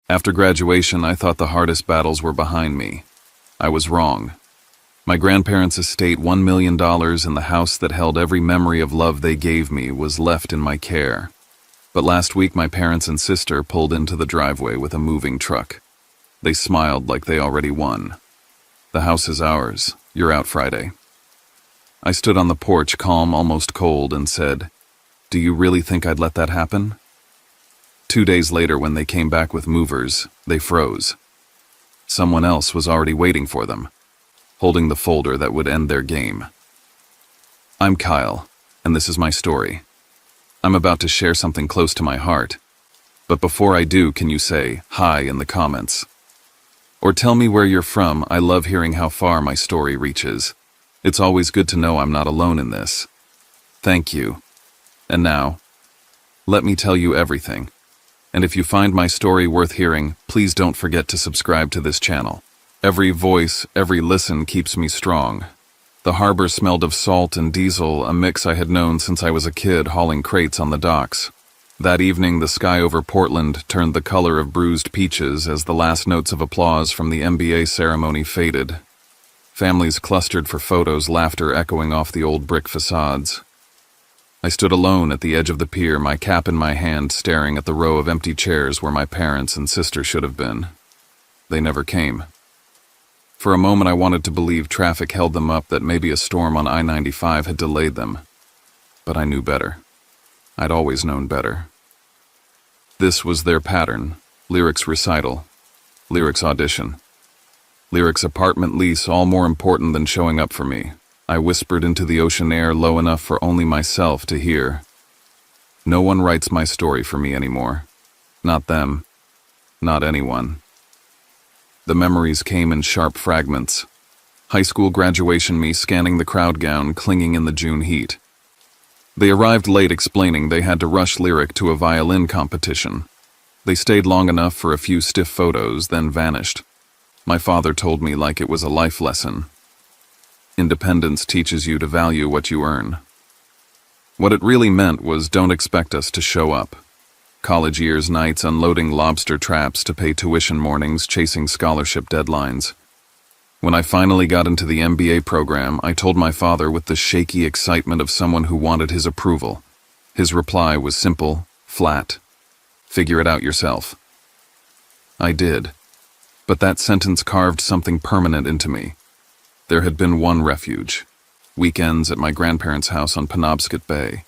After graduation, I thought the hardest battles were behind me. I was wrong. My grandparents' estate, $1 million, and the house that held every memory of love they gave me was left in my care. But last week, my parents and sister pulled into the driveway with a moving truck. They smiled like they already won. The house is ours. You're out Friday. I stood on the porch, calm, almost cold, and said, "Do you really think I'd let that happen?" 2 days later, when they came back with movers, they froze. Someone else was already waiting for them, holding the folder that would end their game. I'm Kyle, and this is my story. I'm about to share something close to my heart. But before I do, can you say hi in the comments? Or tell me where you're from. I love hearing how far my story reaches. It's always good to know I'm not alone in this. Thank you. And now, let me tell you everything. And if you find my story worth hearing, please don't forget to subscribe to this channel. Every voice, every listen keeps me strong. The harbor smelled of salt and diesel, a mix I had known since I was a kid hauling crates on the docks. That evening, the sky over Portland turned the color of bruised peaches as the last notes of applause from the MBA ceremony faded. Families clustered for photos, laughter echoing off the old brick facades. I stood alone at the edge of the pier, my cap in my hand, staring at the row of empty chairs where my parents and sister should have been. They never came. For a moment, I wanted to believe traffic held them up, that maybe a storm on I-95 had delayed them. But I knew better. I'd always known better. This was their pattern: lyrics recital, lyrics audition, lyrics apartment lease, all more important than showing up for me. I whispered into the ocean air, low enough for only myself to hear. No one writes my story for me anymore. Not them. Not anyone. The memories came in sharp fragments. High school graduation me scanning the crowd gown, clinging in the June heat. They arrived late, explaining they had to rush Lyric to a violin competition. They stayed long enough for a few stiff photos, then vanished. My father told me like it was a life lesson. Independence teaches you to value what you earn. What it really meant was, don't expect us to show up. College years, nights unloading lobster traps to pay tuition, mornings chasing scholarship deadlines. When I finally got into the MBA program, I told my father with the shaky excitement of someone who wanted his approval. His reply was simple, flat. Figure it out yourself. I did. But that sentence carved something permanent into me. There had been one refuge. Weekends at my grandparents' house on Penobscot Bay.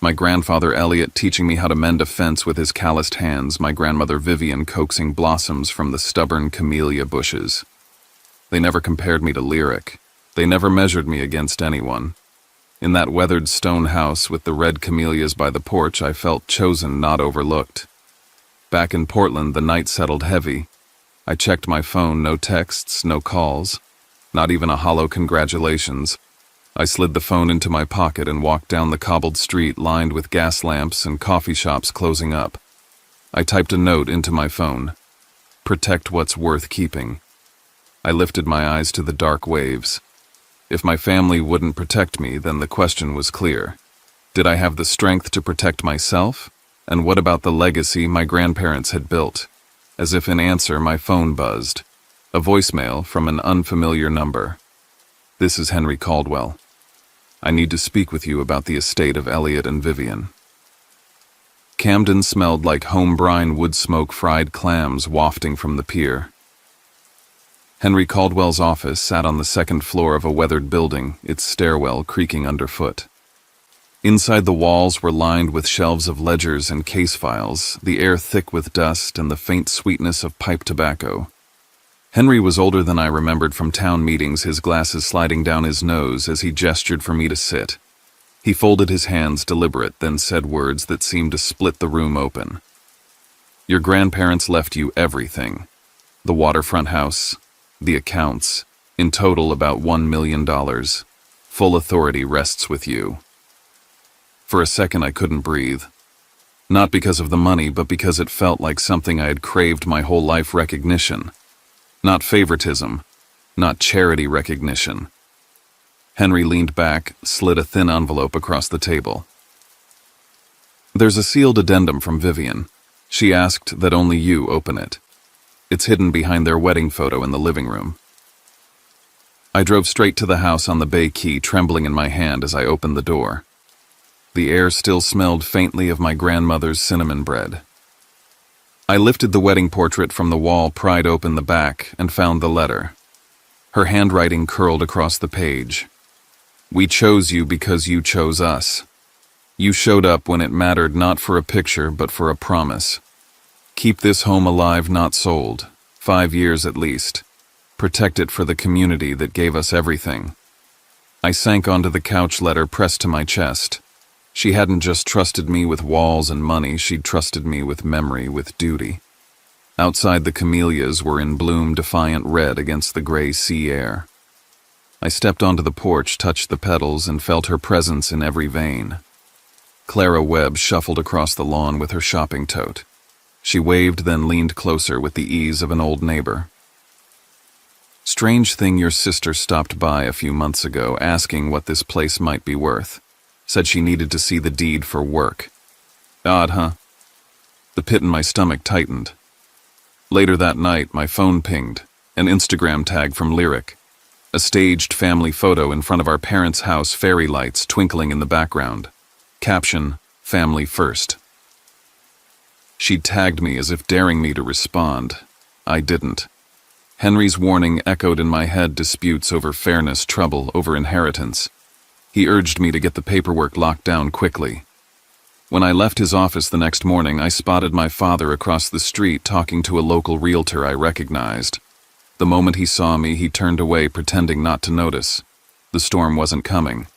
My grandfather Elliot teaching me how to mend a fence with his calloused hands, my grandmother Vivian coaxing blossoms from the stubborn camellia bushes. They never compared me to Lyric. They never measured me against anyone. In that weathered stone house with the red camellias by the porch, I felt chosen, not overlooked. Back in Portland, the night settled heavy. I checked my phone, no texts, no calls, not even a hollow congratulations. I slid the phone into my pocket and walked down the cobbled street lined with gas lamps and coffee shops closing up. I typed a note into my phone. Protect what's worth keeping. I lifted my eyes to the dark waves. If my family wouldn't protect me, then the question was clear. Did I have the strength to protect myself? And what about the legacy my grandparents had built? As if in answer, my phone buzzed. A voicemail from an unfamiliar number. This is Henry Caldwell. I need to speak with you about the estate of Elliot and Vivian. Camden smelled like home brine, wood smoke, fried clams wafting from the pier. Henry Caldwell's office sat on the second floor of a weathered building, its stairwell creaking underfoot. Inside, the walls were lined with shelves of ledgers and case files, the air thick with dust and the faint sweetness of pipe tobacco. Henry was older than I remembered from town meetings, his glasses sliding down his nose as he gestured for me to sit. He folded his hands, deliberate, then said words that seemed to split the room open. Your grandparents left you everything. The waterfront house, the accounts, in total about $1 million. Full authority rests with you. For a second, I couldn't breathe. Not because of the money, but because it felt like something I had craved my whole life: recognition. Not favoritism, not charity recognition. Henry leaned back, slid a thin envelope across the table. There's a sealed addendum from Vivian. She asked that only you open it. It's hidden behind their wedding photo in the living room. I drove straight to the house on the bay key, trembling in my hand as I opened the door. The air still smelled faintly of my grandmother's cinnamon bread. I lifted the wedding portrait from the wall, pried open the back, and found the letter. Her handwriting curled across the page. "We chose you because you chose us. You showed up when it mattered, not for a picture, but for a promise. Keep this home alive, not sold. 5 years at least. Protect it for the community that gave us everything." I sank onto the couch, letter pressed to my chest. She hadn't just trusted me with walls and money, she'd trusted me with memory, with duty. Outside, the camellias were in bloom, defiant red against the gray sea air. I stepped onto the porch, touched the petals, and felt her presence in every vein. Clara Webb shuffled across the lawn with her shopping tote. She waved, then leaned closer with the ease of an old neighbor. "Strange thing, your sister stopped by a few months ago, asking what this place might be worth. Said she needed to see the deed for work. Odd, huh?" The pit in my stomach tightened. Later that night, my phone pinged, an Instagram tag from Lyric. A staged family photo in front of our parents' house, fairy lights twinkling in the background. Caption, "Family first." She'd tagged me as if daring me to respond. I didn't. Henry's warning echoed in my head, disputes over fairness, trouble over inheritance. He urged me to get the paperwork locked down quickly. When I left his office the next morning, I spotted my father across the street talking to a local realtor I recognized. The moment he saw me, he turned away, pretending not to notice. The storm wasn't coming.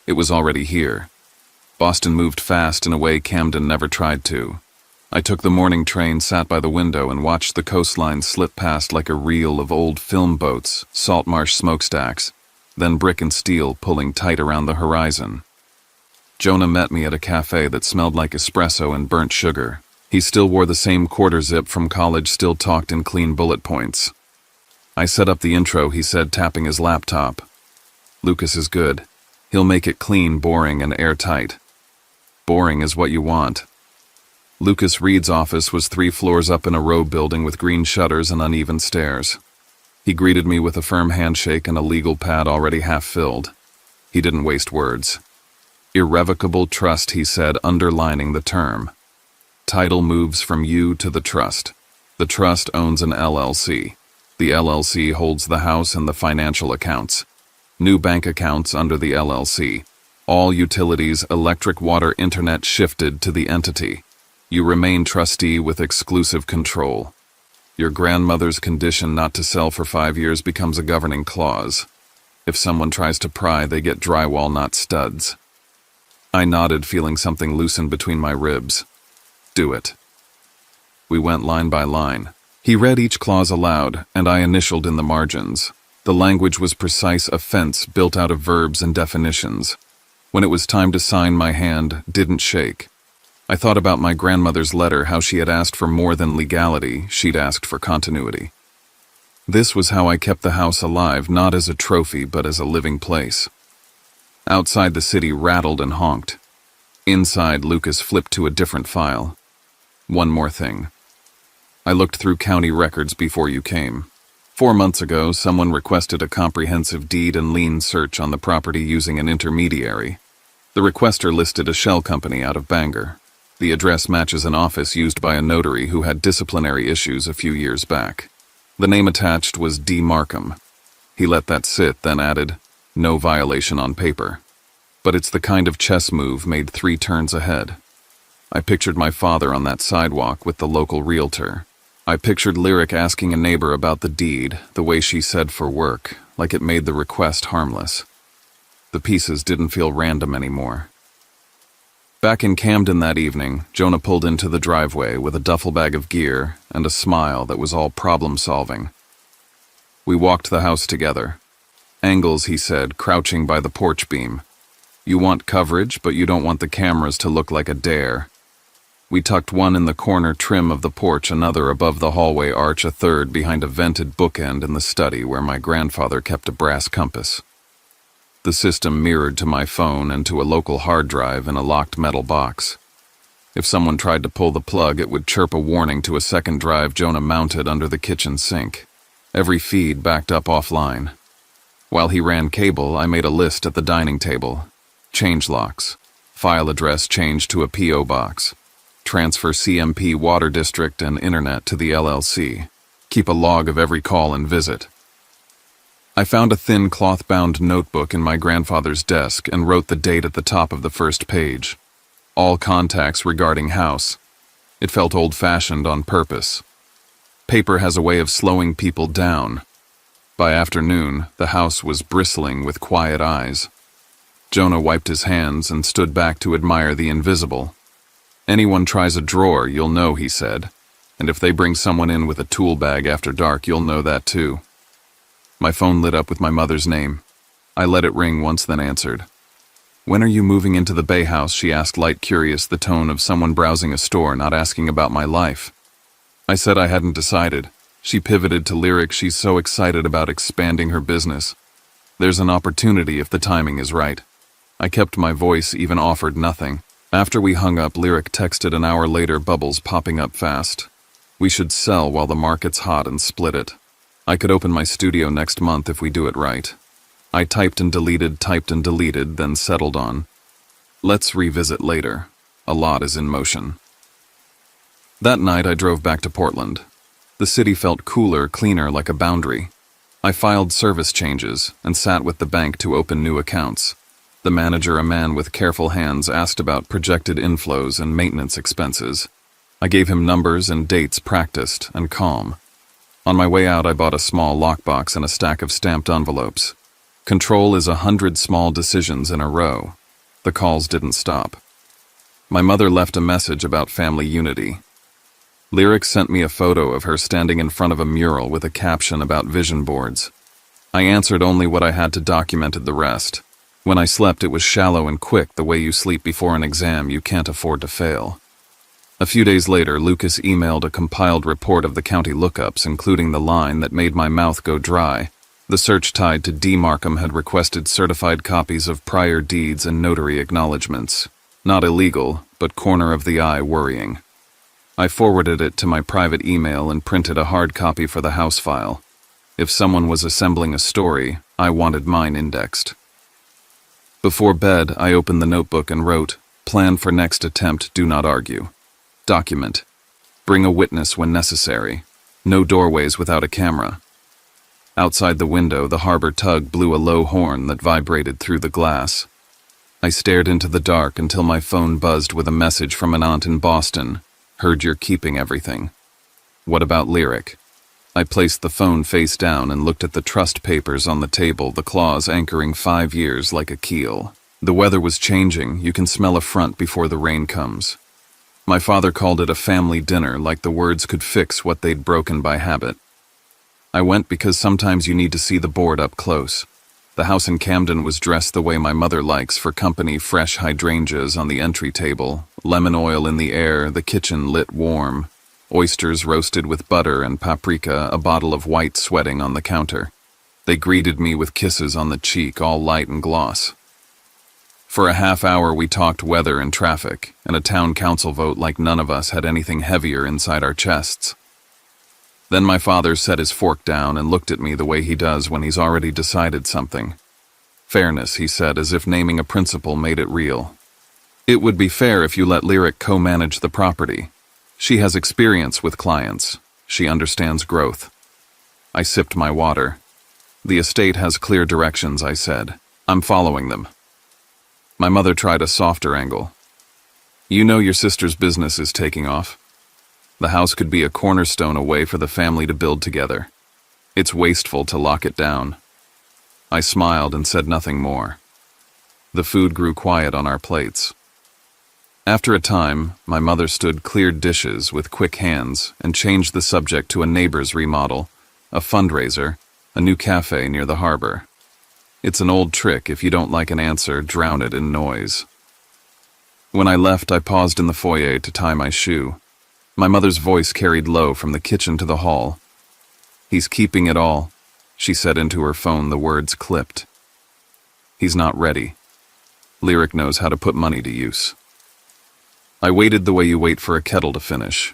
It was already here. Boston moved fast in a way Camden never tried to. I took the morning train, sat by the window, and watched the coastline slip past like a reel of old film boats, salt marsh smokestacks, then brick and steel pulling tight around the horizon. Jonah met me at a cafe that smelled like espresso and burnt sugar. He still wore the same quarter zip from college, still talked in clean bullet points. I set up the intro, he said, tapping his laptop. "Lucas is good. He'll make it clean, boring, and airtight." Boring is what you want. Lucas Reed's office was 3 floors up in a row building with green shutters and uneven stairs. He greeted me with a firm handshake and a legal pad already half filled. He didn't waste words. "Irrevocable trust," he said, underlining the term. "Title moves from you to the trust. The trust owns an LLC. The LLC holds the house and the financial accounts. New bank accounts under the LLC. All utilities, electric, water, internet shifted to the entity. You remain trustee with exclusive control. Your grandmother's condition not to sell for 5 years becomes a governing clause. If someone tries to pry, they get drywall, not studs." I nodded, feeling something loosen between my ribs. "Do it." We went line by line. He read each clause aloud, and I initialed in the margins. The language was precise, a fence built out of verbs and definitions. When it was time to sign, my hand didn't shake. I thought about my grandmother's letter, how she had asked for more than legality, she'd asked for continuity. This was how I kept the house alive, not as a trophy, but as a living place. Outside, the city rattled and honked. Inside, Lucas flipped to a different file. "One more thing. I looked through county records before you came. 4 months ago, someone requested a comprehensive deed and lien search on the property using an intermediary. The requester listed a shell company out of Bangor. The address matches an office used by a notary who had disciplinary issues a few years back. The name attached was D. Markham. He let that sit, then added, "No violation on paper. But it's the kind of chess move made 3 turns ahead." I pictured my father on that sidewalk with the local realtor. I pictured Lyric asking a neighbor about the deed, the way she said "for work," like it made the request harmless. The pieces didn't feel random anymore. Back in Camden that evening, Jonah pulled into the driveway with a duffel bag of gear and a smile that was all problem-solving. We walked the house together. "Angles," he said, crouching by the porch beam. "You want coverage, but you don't want the cameras to look like a dare." We tucked one in the corner trim of the porch, another above the hallway arch, a third behind a vented bookend in the study where my grandfather kept a brass compass. The system mirrored to my phone and to a local hard drive in a locked metal box. If someone tried to pull the plug, it would chirp a warning to a second drive Jonah mounted under the kitchen sink. Every feed backed up offline. While he ran cable, I made a list at the dining table. Change locks. File address changed to a P.O. box. Transfer CMP Water District and Internet to the LLC. Keep a log of every call and visit. I found a thin cloth-bound notebook in my grandfather's desk and wrote the date at the top of the first page. All contacts regarding house. It felt old-fashioned on purpose. Paper has a way of slowing people down. By afternoon, the house was bristling with quiet eyes. Jonah wiped his hands and stood back to admire the invisible. Anyone tries a drawer, you'll know, he said. And if they bring someone in with a tool bag after dark, you'll know that too. My phone lit up with my mother's name. I let it ring once, then answered. When are you moving into the Bay House? She asked, light curious, the tone of someone browsing a store, not asking about my life. I said I hadn't decided. She pivoted to lyric. She's so excited about expanding her business. There's an opportunity if the timing is right. I kept my voice, even offered nothing. After we hung up, Lyric texted an hour later, bubbles popping up fast. We should sell while the market's hot and split it. I could open my studio next month if we do it right. I typed and deleted, then settled on. Let's revisit later. A lot is in motion. That night I drove back to Portland. The city felt cooler, cleaner, like a boundary. I filed service changes and sat with the bank to open new accounts. The manager, a man with careful hands, asked about projected inflows and maintenance expenses. I gave him numbers and dates, practiced and calm. On my way out, I bought a small lockbox and a stack of stamped envelopes. Control is 100 small decisions in a row. The calls didn't stop. My mother left a message about family unity. Lyric sent me a photo of her standing in front of a mural with a caption about vision boards. I answered only what I had to, documented the rest. When I slept, it was shallow and quick, the way you sleep before an exam you can't afford to fail. A few days later, Lucas emailed a compiled report of the county lookups, including the line that made my mouth go dry. The search tied to D. Markham had requested certified copies of prior deeds and notary acknowledgments. Not illegal, but corner of the eye worrying. I forwarded it to my private email and printed a hard copy for the house file. If someone was assembling a story, I wanted mine indexed. Before bed, I opened the notebook and wrote, plan for next attempt, do not argue. Document. Bring a witness when necessary. No doorways without a camera. Outside the window, the harbor tug blew a low horn that vibrated through the glass. I stared into the dark until my phone buzzed with a message from an aunt in Boston. Heard you're keeping everything. What about Lyric? I placed the phone face down and looked at the trust papers on the table, the clause anchoring 5 years like a keel. The weather was changing. You can smell a front before the rain comes. My father called it a family dinner, like the words could fix what they'd broken by habit. I went because sometimes you need to see the board up close. The house in Camden was dressed the way my mother likes for company, fresh hydrangeas on the entry table, lemon oil in the air, the kitchen lit warm, oysters roasted with butter and paprika, a bottle of white sweating on the counter. They greeted me with kisses on the cheek, all light and gloss. For a half hour we talked weather and traffic, and a town council vote like none of us had anything heavier inside our chests. Then my father set his fork down and looked at me the way he does when he's already decided something. Fairness, he said, as if naming a principle made it real. It would be fair if you let Lyric co-manage the property. She has experience with clients. She understands growth. I sipped my water. The estate has clear directions, I said. I'm following them. My mother tried a softer angle. You know your sister's business is taking off. The house could be a cornerstone away for the family to build together. It's wasteful to lock it down. I smiled and said nothing more. The food grew quiet on our plates. After a time, my mother cleared dishes with quick hands and changed the subject to a neighbor's remodel, a fundraiser, a new cafe near the harbor. It's an old trick. If you don't like an answer, drown it in noise. When I left, I paused in the foyer to tie my shoe. My mother's voice carried low from the kitchen to the hall. He's keeping it all, she said into her phone, the words clipped. He's not ready. Lyric knows how to put money to use. I waited the way you wait for a kettle to finish.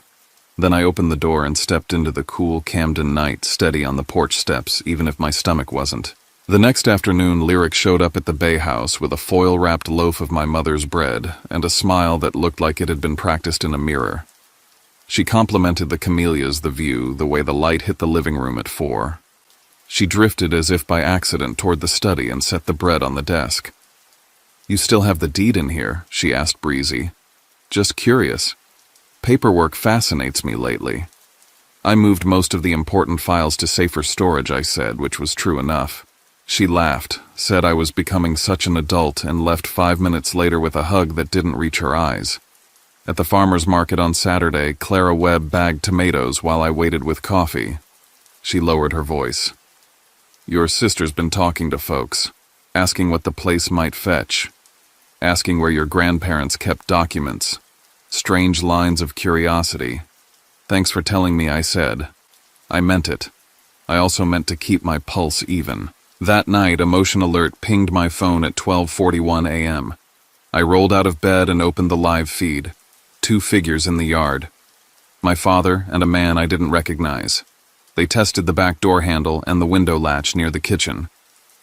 Then I opened the door and stepped into the cool Camden night, steady on the porch steps, even if my stomach wasn't. The next afternoon, Lyric showed up at the Bay House with a foil-wrapped loaf of my mother's bread and a smile that looked like it had been practiced in a mirror. She complimented the camellias, the view, the way the light hit the living room at 4. She drifted as if by accident toward the study and set the bread on the desk. "You still have the deed in here?" she asked breezy. "Just curious. Paperwork fascinates me lately." "I moved most of the important files to safer storage," I said, which was true enough. She laughed, said I was becoming such an adult, and left 5 minutes later with a hug that didn't reach her eyes. At the farmer's market on Saturday, Clara Webb bagged tomatoes while I waited with coffee. She lowered her voice. "Your sister's been talking to folks, asking what the place might fetch, asking where your grandparents kept documents. Strange lines of curiosity. Thanks for telling me," I said. I meant it. I also meant to keep my pulse even. That night, a motion alert pinged my phone at 12:41 a.m. I rolled out of bed and opened the live feed. 2 figures in the yard. My father and a man I didn't recognize. They tested the back door handle and the window latch near the kitchen.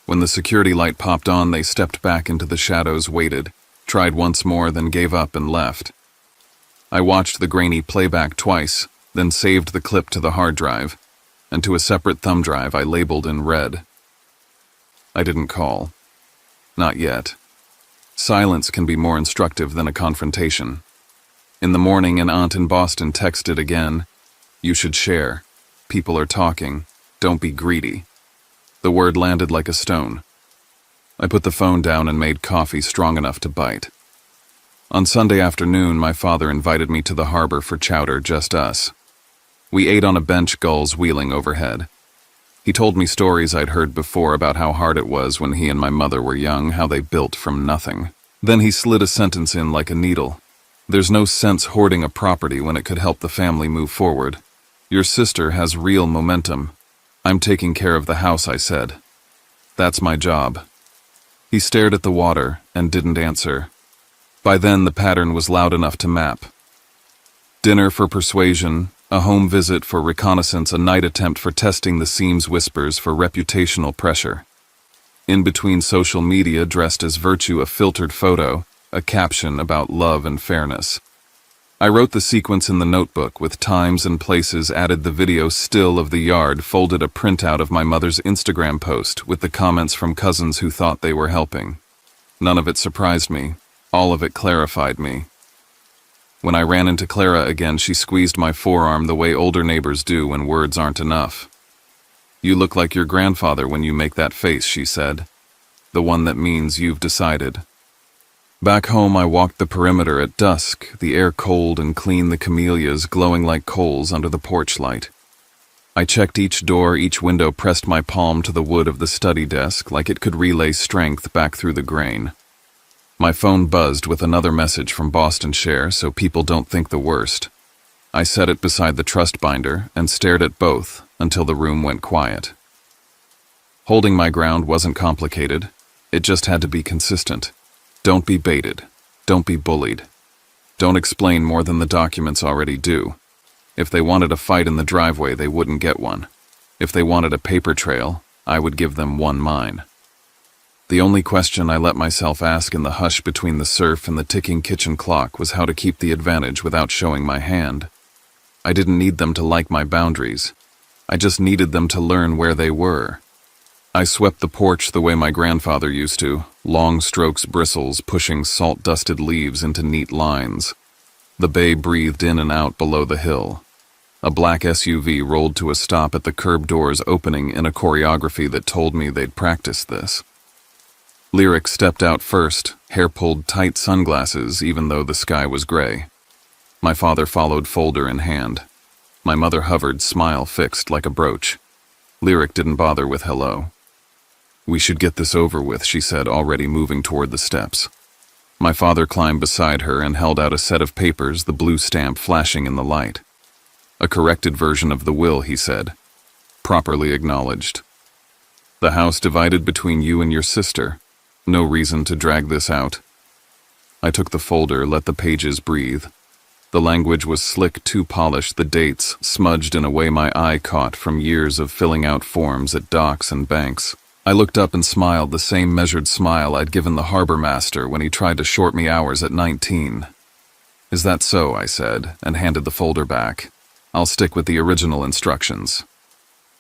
When the security light popped on, they stepped back into the shadows, waited, tried once more, then gave up and left. I watched the grainy playback twice, then saved the clip to the hard drive, and to a separate thumb drive I labeled in red. I didn't call. Not yet. Silence can be more instructive than a confrontation. In the morning, an aunt in Boston texted again, "You should share. People are talking. Don't be greedy." The word landed like a stone. I put the phone down and made coffee strong enough to bite. On Sunday afternoon, my father invited me to the harbor for chowder, just us. We ate on a bench, gulls wheeling overhead. He told me stories I'd heard before about how hard it was when he and my mother were young, how they built from nothing. Then he slid a sentence in like a needle. "There's no sense hoarding a property when it could help the family move forward. Your sister has real momentum. I'm taking care of the house," I said. "That's my job." He stared at the water and didn't answer. By then, the pattern was loud enough to map. Dinner for persuasion, a home visit for reconnaissance, a night attempt for testing the seams, whispers for reputational pressure. In between, social media dressed as virtue, a filtered photo, a caption about love and fairness. I wrote the sequence in the notebook with times and places, added the video still of the yard, folded a printout of my mother's Instagram post with the comments from cousins who thought they were helping. None of it surprised me. All of it clarified me. When I ran into Clara again, she squeezed my forearm the way older neighbors do when words aren't enough. "You look like your grandfather when you make that face," she said. "The one that means you've decided." Back home, I walked the perimeter at dusk, the air cold and clean, the camellias glowing like coals under the porch light. I checked each door, each window, pressed my palm to the wood of the study desk like it could relay strength back through the grain. My phone buzzed with another message from Boston Share, so people don't think the worst. I set it beside the trust binder and stared at both until the room went quiet. Holding my ground wasn't complicated. It just had to be consistent. Don't be baited. Don't be bullied. Don't explain more than the documents already do. If they wanted a fight in the driveway, they wouldn't get one. If they wanted a paper trail, I would give them one mine. The only question I let myself ask in the hush between the surf and the ticking kitchen clock was how to keep the advantage without showing my hand. I didn't need them to like my boundaries. I just needed them to learn where they were. I swept the porch the way my grandfather used to, long strokes, bristles, pushing salt-dusted leaves into neat lines. The bay breathed in and out below the hill. A black SUV rolled to a stop at the curb doors, opening in a choreography that told me they'd practiced this. Lyric stepped out first, hair pulled tight, sunglasses even though the sky was gray. My father followed, folder in hand. My mother hovered, smile fixed like a brooch. Lyric didn't bother with hello. "We should get this over with," she said, already moving toward the steps. My father climbed beside her and held out a set of papers, the blue stamp flashing in the light. "A corrected version of the will," he said. "Properly acknowledged. The house divided between you and your sister. No reason to drag this out." I took the folder, let the pages breathe, The language was slick, too polished, the dates smudged in a way my eye caught from years of filling out forms at docks and banks. I looked up and smiled, the same measured smile I'd given the harbor master when he tried to short me hours at 19. "Is that so?" I said, and handed the folder back. "I'll stick with the original instructions."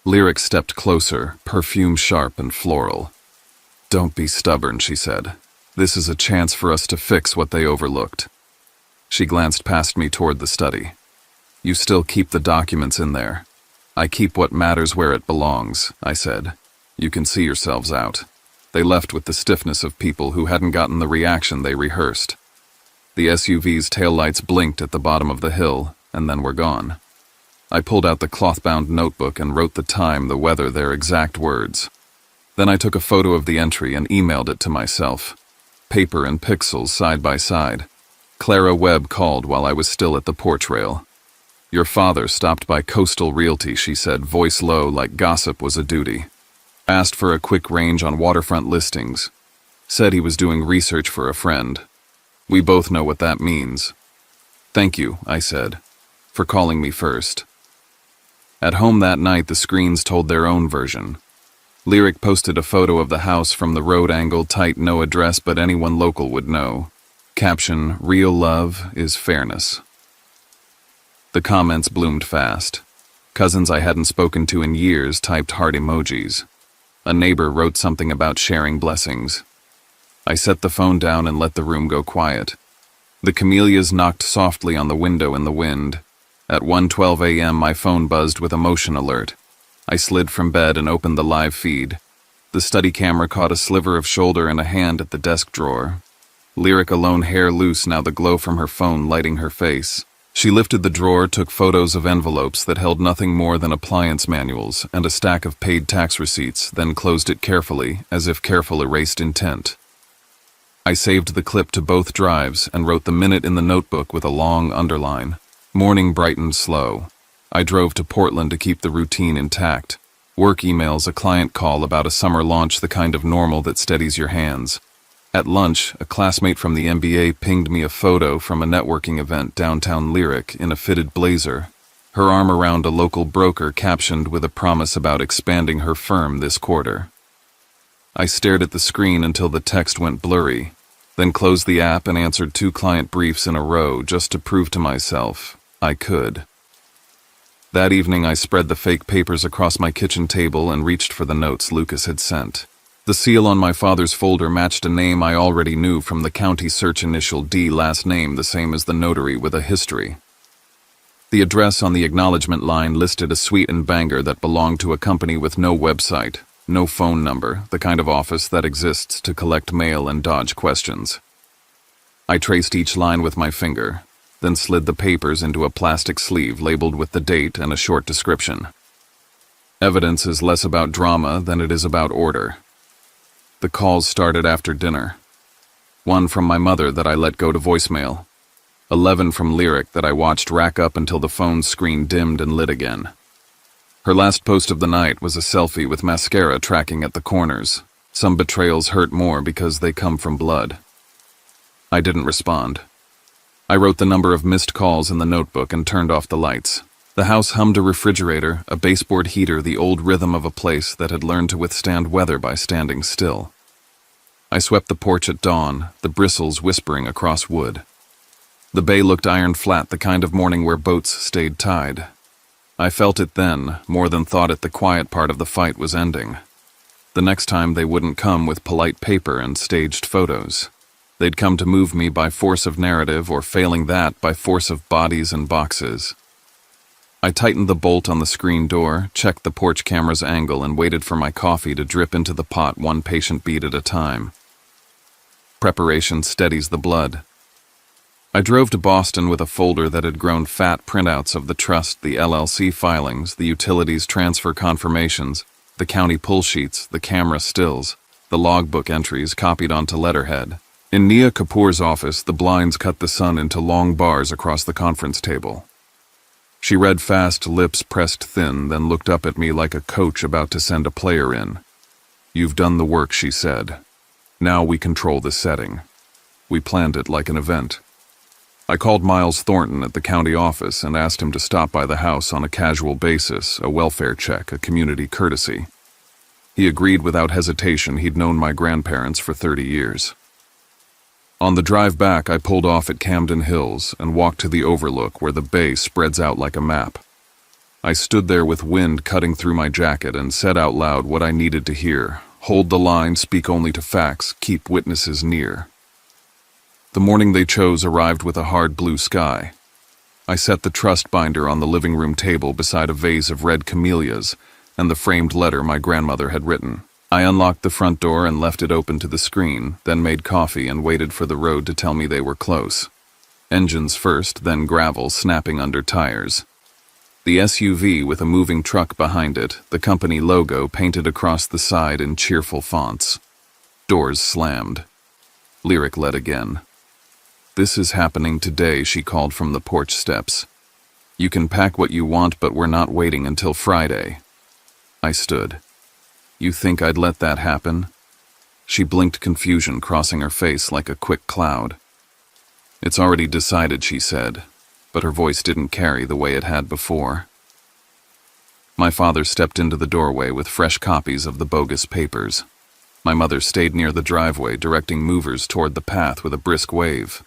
Lyric stepped closer, perfume sharp and floral. "Don't be stubborn," she said. "This is a chance for us to fix what they overlooked." She glanced past me toward the study. "You still keep the documents in there." "I keep what matters where it belongs," I said. "You can see yourselves out." They left with the stiffness of people who hadn't gotten the reaction they rehearsed. The SUV's taillights blinked at the bottom of the hill, and then were gone. I pulled out the cloth-bound notebook and wrote the time, the weather, their exact words. Then I took a photo of the entry and emailed it to myself. Paper and pixels side by side. Clara Webb called while I was still at the porch rail. "Your father stopped by Coastal Realty," she said, voice low like gossip was a duty. "Asked for a quick range on waterfront listings. Said he was doing research for a friend. We both know what that means." "Thank you," I said, "for calling me first." At home that night, the screens told their own version. Lyric posted a photo of the house from the road angle, tight, no address, but anyone local would know. Caption, "Real love is fairness." The comments bloomed fast. Cousins I hadn't spoken to in years typed heart emojis. A neighbor wrote something about sharing blessings. I set the phone down and let the room go quiet. The camellias knocked softly on the window in the wind. At 1:12 a.m. my phone buzzed with a motion alert. I slid from bed and opened the live feed. The study camera caught a sliver of shoulder and a hand at the desk drawer. Lyric alone, hair loose, now the glow from her phone lighting her face. She lifted the drawer, took photos of envelopes that held nothing more than appliance manuals and a stack of paid tax receipts, then closed it carefully, as if careful erased intent. I saved the clip to both drives and wrote the minute in the notebook with a long underline. Morning brightened slow. I drove to Portland to keep the routine intact. Work emails, a client call about a summer launch, the kind of normal that steadies your hands. At lunch, a classmate from the MBA pinged me a photo from a networking event downtown Lyric in a fitted blazer, her arm around a local broker, captioned with a promise about expanding her firm this quarter. I stared at the screen until the text went blurry, then closed the app and answered 2 client briefs in a row just to prove to myself I could. That evening I spread the fake papers across my kitchen table and reached for the notes Lucas had sent. The seal on my father's folder matched a name I already knew from the county search, initial D, last name the same as the notary, with a history. The address on the acknowledgement line listed a suite and banger that belonged to a company with no website, no phone number, the kind of office that exists to collect mail and dodge questions. I traced each line with my finger, then slid the papers into a plastic sleeve labeled with the date and a short description. Evidence is less about drama than it is about order. The calls started after dinner. 1 from my mother that I let go to voicemail. 11 from Lyric that I watched rack up until the phone screen dimmed and lit again. Her last post of the night was a selfie with mascara tracking at the corners. Some betrayals hurt more because they come from blood. I didn't respond. I wrote the number of missed calls in the notebook and turned off the lights. The house hummed a refrigerator, a baseboard heater, the old rhythm of a place that had learned to withstand weather by standing still. I swept the porch at dawn, the bristles whispering across wood. The bay looked iron flat, the kind of morning where boats stayed tied. I felt it then, more than thought it. The quiet part of the fight was ending. The next time they wouldn't come with polite paper and staged photos. They'd come to move me by force of narrative, or failing that, by force of bodies and boxes. I tightened the bolt on the screen door, checked the porch camera's angle, and waited for my coffee to drip into the pot, one patient beat at a time. Preparation steadies the blood. I drove to Boston with a folder that had grown fat, printouts of the trust, the LLC filings, the utilities transfer confirmations, the county pull sheets, the camera stills, the logbook entries copied onto letterhead. In Nia Kapoor's office, the blinds cut the sun into long bars across the conference table. She read fast, lips pressed thin, then looked up at me like a coach about to send a player in. "You've done the work," she said. "Now we control the setting. We planned it like an event." I called Miles Thornton at the county office and asked him to stop by the house on a casual basis, a welfare check, a community courtesy. He agreed without hesitation. He'd known my grandparents for 30 years. On the drive back, I pulled off at Camden Hills and walked to the overlook where the bay spreads out like a map. I stood there with wind cutting through my jacket and said out loud what I needed to hear. Hold the line, speak only to facts, keep witnesses near. The morning they chose arrived with a hard blue sky. I set the trust binder on the living room table beside a vase of red camellias and the framed letter my grandmother had written. I unlocked the front door and left it open to the screen, then made coffee and waited for the road to tell me they were close. Engines first, then gravel snapping under tires. The SUV with a moving truck behind it, the company logo painted across the side in cheerful fonts. Doors slammed. Lyric led again. "This is happening today," she called from the porch steps. "You can pack what you want, but we're not waiting until Friday." I stood. "You think I'd let that happen?" She blinked confusion crossing her face like a quick cloud. "It's already decided," she said, but her voice didn't carry the way it had before. My father stepped into the doorway with fresh copies of the bogus papers. My mother stayed near the driveway, directing movers toward the path with a brisk wave.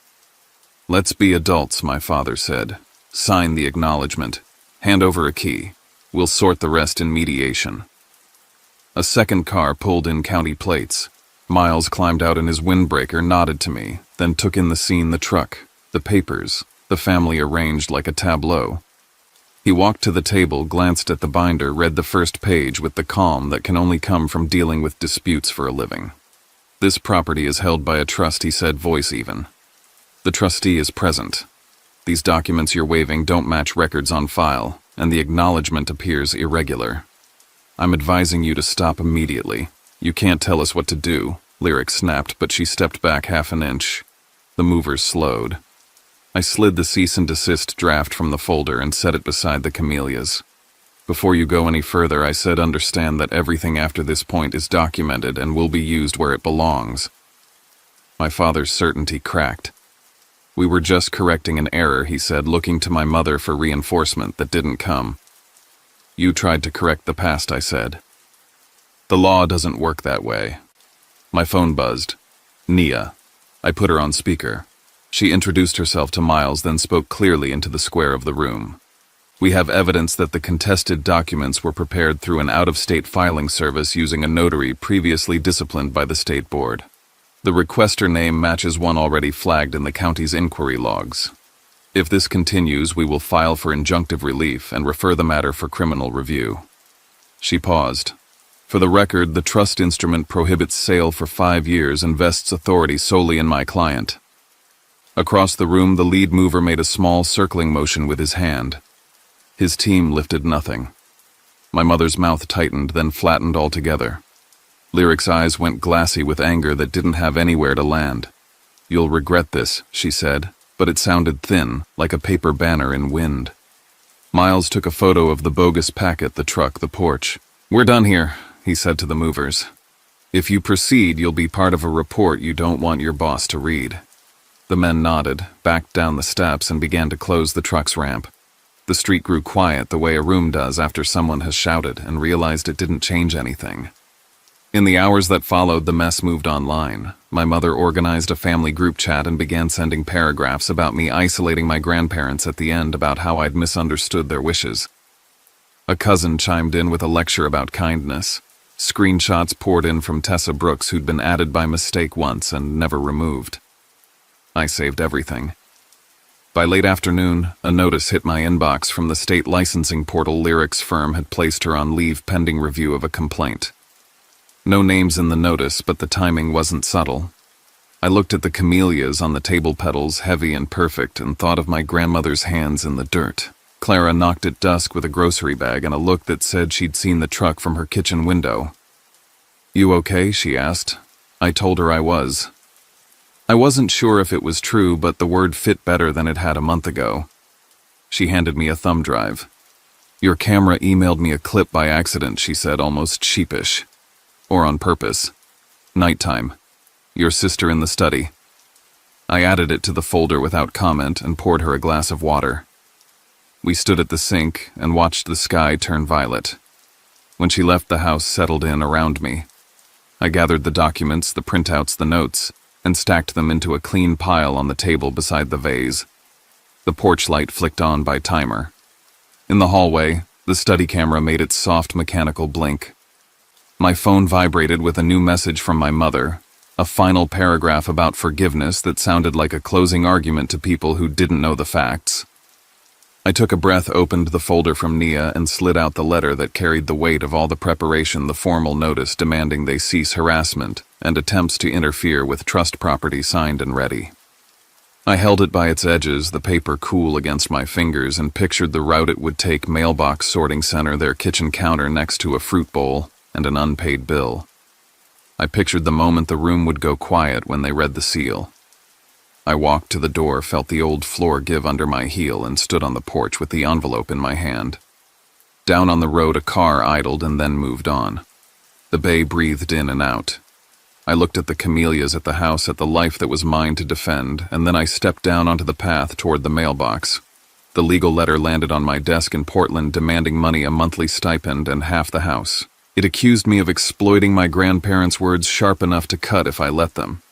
"Let's be adults," my father said. "Sign the acknowledgement. Hand over a key. We'll sort the rest in mediation." A second car pulled in county plates. Miles climbed out in his windbreaker, nodded to me, then took in the scene: the truck, the papers, the family arranged like a tableau. He walked to the table, glanced at the binder, read the first page with the calm that can only come from dealing with disputes for a living. "This property is held by a trust," he said, voice even. "The trustee is present. These documents you're waiving don't match records on file, and the acknowledgement appears irregular. I'm advising you to stop immediately. You can't tell us what to do," Lyric snapped, but she stepped back half an inch. The movers slowed. I slid the cease and desist draft from the folder and set it beside the camellias. "Before you go any further," I said, "understand that everything after this point is documented and will be used where it belongs." My father's certainty cracked. "We were just correcting an error," he said, looking to my mother for reinforcement that didn't come. "You tried to correct the past," I said. "The law doesn't work that way." My phone buzzed. "Nia." I put her on speaker. She introduced herself to Miles, then spoke clearly into the square of the room. "We have evidence that the contested documents were prepared through an out-of-state filing service using a notary previously disciplined by the state board. The requester name matches one already flagged in the county's inquiry logs. If this continues, we will file for injunctive relief and refer the matter for criminal review." She paused. "For the record, the trust instrument prohibits sale for 5 years and vests authority solely in my client." Across the room, the lead mover made a small circling motion with his hand. His team lifted nothing. My mother's mouth tightened, then flattened altogether. Lyric's eyes went glassy with anger that didn't have anywhere to land. "You'll regret this," she said, but it sounded thin, like a paper banner in wind. Miles took a photo of the bogus packet, the truck, the porch. "We're done here," he said to the movers. "If you proceed, you'll be part of a report you don't want your boss to read." The men nodded, backed down the steps, and began to close the truck's ramp. The street grew quiet the way a room does after someone has shouted and realized it didn't change anything. In the hours that followed, the mess moved online. My mother organized a family group chat and began sending paragraphs about me, isolating my grandparents at the end about how I'd misunderstood their wishes. A cousin chimed in with a lecture about kindness. Screenshots poured in from Tessa Brooks, who'd been added by mistake once and never removed. I saved everything. By late afternoon, a notice hit my inbox from the state licensing portal. Lyric's firm had placed her on leave pending review of a complaint. No names in the notice, but the timing wasn't subtle. I looked at the camellias on the table petals, heavy and perfect, and thought of my grandmother's hands in the dirt. Clara knocked at dusk with a grocery bag and a look that said she'd seen the truck from her kitchen window. "You okay?" she asked. I told her I was. I wasn't sure if it was true, but the word fit better than it had a month ago. She handed me a thumb drive. "Your camera emailed me a clip by accident," she said, almost sheepish. "Or on purpose. Nighttime. Your sister in the study." I added it to the folder without comment and poured her a glass of water. We stood at the sink and watched the sky turn violet. When she left, the house settled in around me. I gathered the documents, the printouts, the notes, and stacked them into a clean pile on the table beside the vase. The porch light flicked on by timer. In the hallway, the study camera made its soft mechanical blink. My phone vibrated with a new message from my mother, a final paragraph about forgiveness that sounded like a closing argument to people who didn't know the facts. I took a breath, opened the folder from Nia, and slid out the letter that carried the weight of all the preparation, the formal notice demanding they cease harassment, and attempts to interfere with trust property signed and ready. I held it by its edges, the paper cool against my fingers, and pictured the route it would take: mailbox, sorting center, their kitchen counter next to a fruit bowl, and an unpaid bill. I pictured the moment the room would go quiet when they read the seal. I walked to the door, felt the old floor give under my heel, and stood on the porch with the envelope in my hand. Down on the road, a car idled and then moved on. The bay breathed in and out. I looked at the camellias at the house, at the life that was mine to defend, and then I stepped down onto the path toward the mailbox. The legal letter landed on my desk in Portland, demanding money, a monthly stipend, and half the house. It accused me of exploiting my grandparents' words, sharp enough to cut if I let them.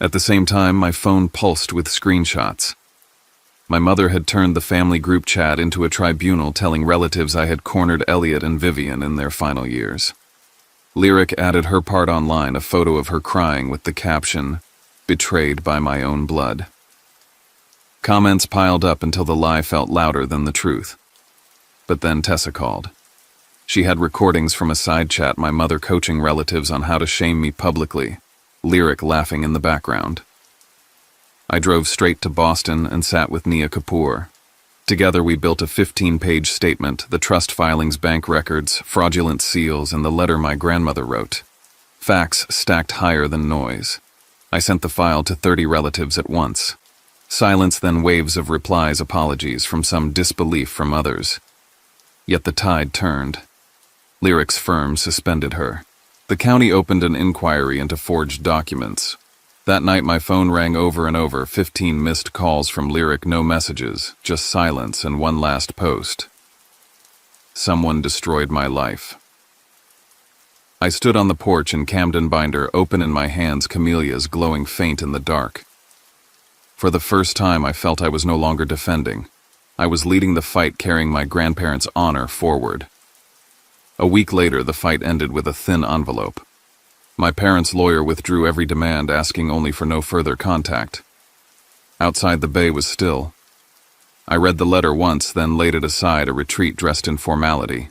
At the same time, my phone pulsed with screenshots. My mother had turned the family group chat into a tribunal, telling relatives I had cornered Elliot and Vivian in their final years. Lyric added her part online, a photo of her crying with the caption, "Betrayed by my own blood." Comments piled up until the lie felt louder than the truth. But then Tessa called. She had recordings from a side chat, my mother coaching relatives on how to shame me publicly, Lyric laughing in the background. I drove straight to Boston and sat with Nia Kapoor. Together we built a 15-page statement, the trust filings, bank records, fraudulent seals, and the letter my grandmother wrote. Facts stacked higher than noise. I sent the file to 30 relatives at once. Silence, then waves of replies, apologies from some, disbelief from others. Yet the tide turned. Lyric's firm suspended her. The county opened an inquiry into forged documents. That night my phone rang over and over, 15 missed calls from Lyric, no messages, just silence and one last post. Someone destroyed my life. I stood on the porch in Camden binder, open in my hands, camellias glowing faint in the dark. For the first time I felt I was no longer defending. I was leading the fight, carrying my grandparents' honor forward. A week later, the fight ended with a thin envelope. My parents' lawyer withdrew every demand, asking only for no further contact. Outside, the bay was still. I read the letter once, then laid it aside, a retreat dressed in formality.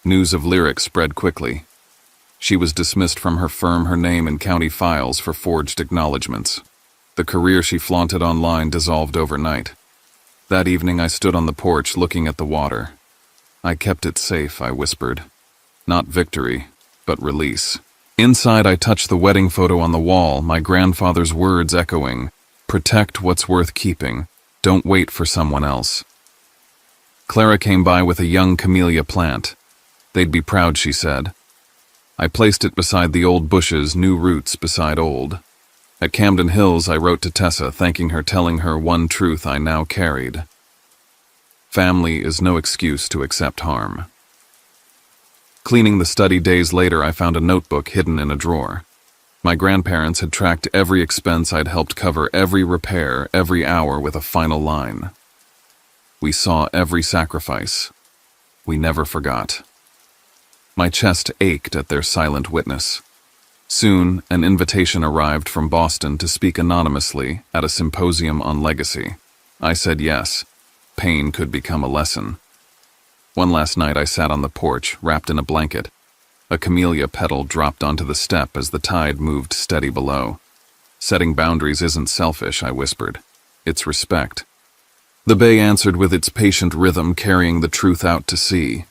News of Lyric spread quickly. She was dismissed from her firm, her name in county files for forged acknowledgments. The career she flaunted online dissolved overnight. That evening I stood on the porch looking at the water. I kept it safe, I whispered. Not victory, but release. Inside I touched the wedding photo on the wall, my grandfather's words echoing, "Protect what's worth keeping. Don't wait for someone else." Clara came by with a young camellia plant. They'd be proud, she said. I placed it beside the old bushes, new roots beside old. At Camden Hills I wrote to Tessa, thanking her, telling her one truth I now carried. Family is no excuse to accept harm. Cleaning the study days later, I found a notebook hidden in a drawer. My grandparents had tracked every expense I'd helped cover, every repair, every hour, with a final line. We saw every sacrifice. We never forgot. My chest ached at their silent witness. Soon, an invitation arrived from Boston to speak anonymously at a symposium on legacy. I said yes. Pain could become a lesson. One last night I sat on the porch, wrapped in a blanket. A camellia petal dropped onto the step as the tide moved steady below. Setting boundaries isn't selfish, I whispered. It's respect. The bay answered with its patient rhythm, carrying the truth out to sea.